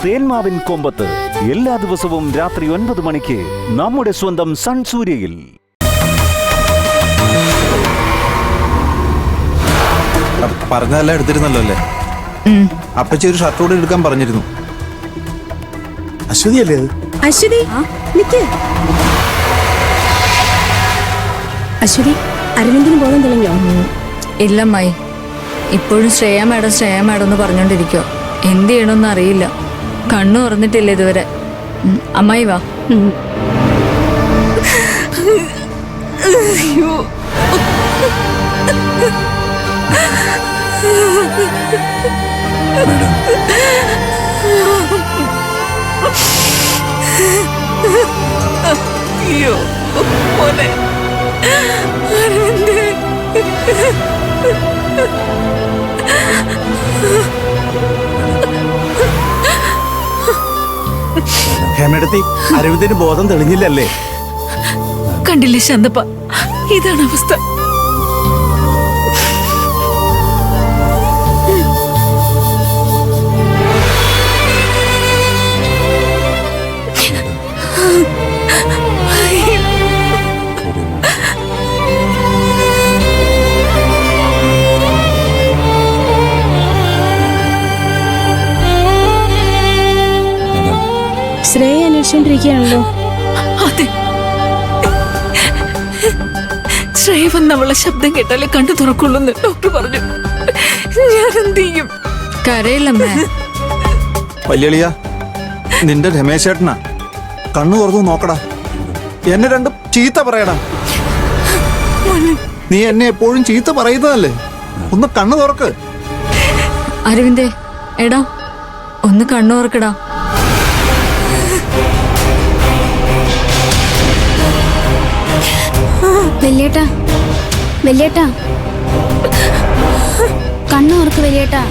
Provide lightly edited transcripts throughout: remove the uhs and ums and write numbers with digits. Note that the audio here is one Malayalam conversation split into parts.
തേന്മാവിൻ കൊമ്പത്ത് എല്ലാ ദിവസവും രാത്രി 9 മണിക്ക് നമ്മുടെ സ്വന്തം സൺ സൂര്യയിൽ. പറഞ്ഞതെല്ലാം എടുത്തിരുന്നല്ലോ അല്ലേ? അപ്പച്ചി ഒരു ഷർട്ട് കൂടെ എടുക്കാൻ പറഞ്ഞിരുന്നു. അശ്വതി അല്ലേ അത്? അശ്വതി നിക്ക്. അശ്വതി, അരവിന്ദിന് ബോധം തെളിഞ്ഞോ? ഇല്ലമ്മായി, ഇപ്പോഴും ശ്രേയ മാഡം എന്ന് പറഞ്ഞോണ്ടിരിക്കോ. എന്ത് ചെയ്യണമെന്ന് അറിയില്ല. കണ്ണു തുറന്നിട്ടില്ല ഇതുവരെ. അമ്മായി വാ. അയ്യോ മോനെ അരവിന്ദ്. ഹേമടത്തി, അരവിന്ദിന് ബോധം തെളിഞ്ഞില്ലല്ലേ? കണ്ടില്ലേ ശാന്തപ്പ, ഇതാണ് അവസ്ഥ. ശ്രേയ അന്വേഷിച്ചോണ്ടിരിക്കുകയാണല്ലോ. അതെ, ശ്രേയ വന്ന് അവളെ ശബ്ദം കേട്ടാലേ കണ്ടു തുറക്കുള്ളൂ എന്ന് ഡോക്ടർ പറഞ്ഞു. ഞാൻ എന്ത് ചെയ്യും? കരയില്ലമ്മേ. വല്യളിയ, നിന്റെ രമേശ് ചേട്ടനാ. കണ്ണു തുറന്നു നോക്കടാ. എന്നെ രണ്ടും ചീത്ത പറയടാ. നീ എന്നെ എപ്പോഴും ചീത്ത പറയുന്നതല്ലേ? ഒന്ന് കണ്ണു തുറക്ക്. അരവിന്ദേ, എടാ ഒന്ന് കണ്ണു തുറക്കടാ. വലിയേട്ടാ, വലിയേട്ടാ, കണ്ണു തുറക്ക് വലിയേട്ടാ.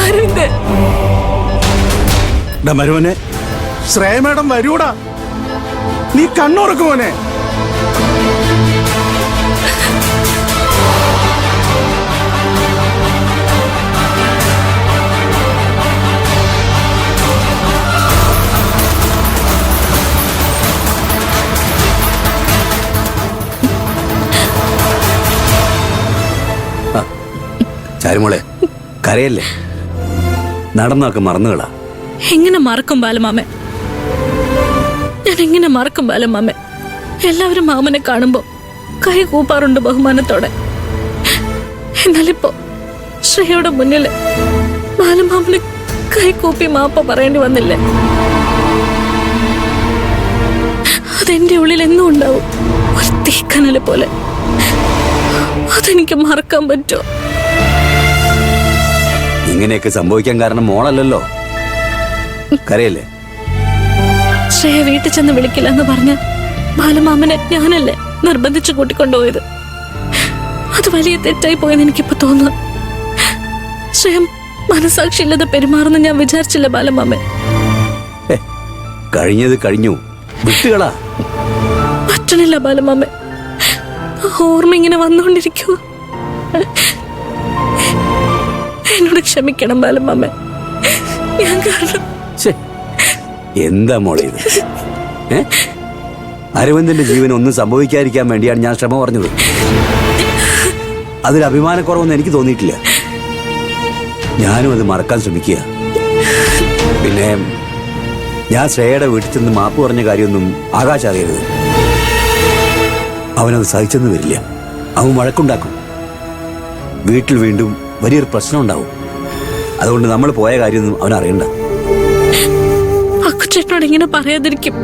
അരവിന്ദ്, മരുമോനെ, ശ്രേയ മേഡം വരൂടാ. നീ കണ്ണുറക്ക് മോനെ. ചാരുമോളെ, കരയല്ലേ? നടന്നൊക്കെ മറന്നുകളാ. എങ്ങനെ മറക്കും ബാലമാമൻ? ഞാൻ എങ്ങനെ മറക്കും ബാലമാമൻ? എല്ലാവരും മാമനെ കാണുമ്പോ കൈ കൂപ്പാറുണ്ട് ബഹുമാനത്തോടെ. എന്നാലിപ്പോ ശ്രേയയുടെ മുന്നില് ബാലമാമന് കൈ കൂപ്പി മാപ്പ പറയേണ്ടി വന്നില്ലേ? അതെന്റെ ഉള്ളിൽ എന്നും ഉണ്ടാവും, ഒരു തീക്കനല് പോലെ. അതെനിക്ക് മറക്കാൻ പറ്റുമോ? ഇങ്ങനെയൊക്കെ സംഭവിക്കാൻ കാരണം മോളല്ലല്ലോ. കരയല്ലേ? ശ്രേയ വീട്ടിൽ ചെന്ന് വിളിക്കില്ല എന്ന് പറഞ്ഞ് ബാലമാമനെ ഞാനല്ലേ നിർബന്ധിച്ചു കൂട്ടിക്കൊണ്ടുപോയത്. അത് വലിയ തെറ്റായി പോയെന്ന് എനിക്കിപ്പോ തോന്നുന്നു. ശ്രേയ മനസാക്ഷി ഇല്ലാതെ പെരുമാറുന്ന ഞാൻ വിചാരിച്ചില്ല ബാലമാമൻ. കഴിഞ്ഞത് കഴിഞ്ഞു, വിട്ടുകളാ. പറ്റണില്ല ബാലമാമൻ, ഓർമ്മ ഇങ്ങനെ വന്നുകൊണ്ടിരിക്കൂ. എന്നോട് ക്ഷമിക്കണം ബാലമാമൻ. ഞാൻ കാരണം. എന്താ മോളെ ഇത്? അരവിന്ദന്റെ ജീവൻ ഒന്നും സംഭവിക്കാതിരിക്കാൻ വേണ്ടിയാണ് ഞാൻ ക്ഷമ പറഞ്ഞത്. അതിൽ അഭിമാനക്കുറവൊന്നും എനിക്ക് തോന്നിയിട്ടില്ല. ഞാനും അത് മറക്കാൻ ശ്രമിക്കുക. പിന്നെ ഞാൻ ശ്രേയയുടെ വീട്ടിൽ ചെന്ന് മാപ്പ് പറഞ്ഞ കാര്യമൊന്നും ആകാശ് അറിയരുത്. അവനത് സഹിച്ചെന്ന് വരില്ല. അവൻ വഴക്കുണ്ടാക്കും. വീട്ടിൽ വീണ്ടും വലിയൊരു പ്രശ്നം ഉണ്ടാവും. അതുകൊണ്ട് നമ്മൾ പോയ കാര്യമൊന്നും അവൻ അറിയണ്ട. അക്കുച്ചേട്ടനോട് എങ്ങനെ പറയാതിരിക്കും?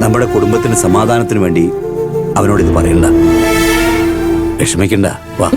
നമ്മുടെ കുടുംബത്തിന് സമാധാനത്തിന് വേണ്ടി അവനോട് ഇത് പറയണ്ട. വിഷമിക്കണ്ട, വാ.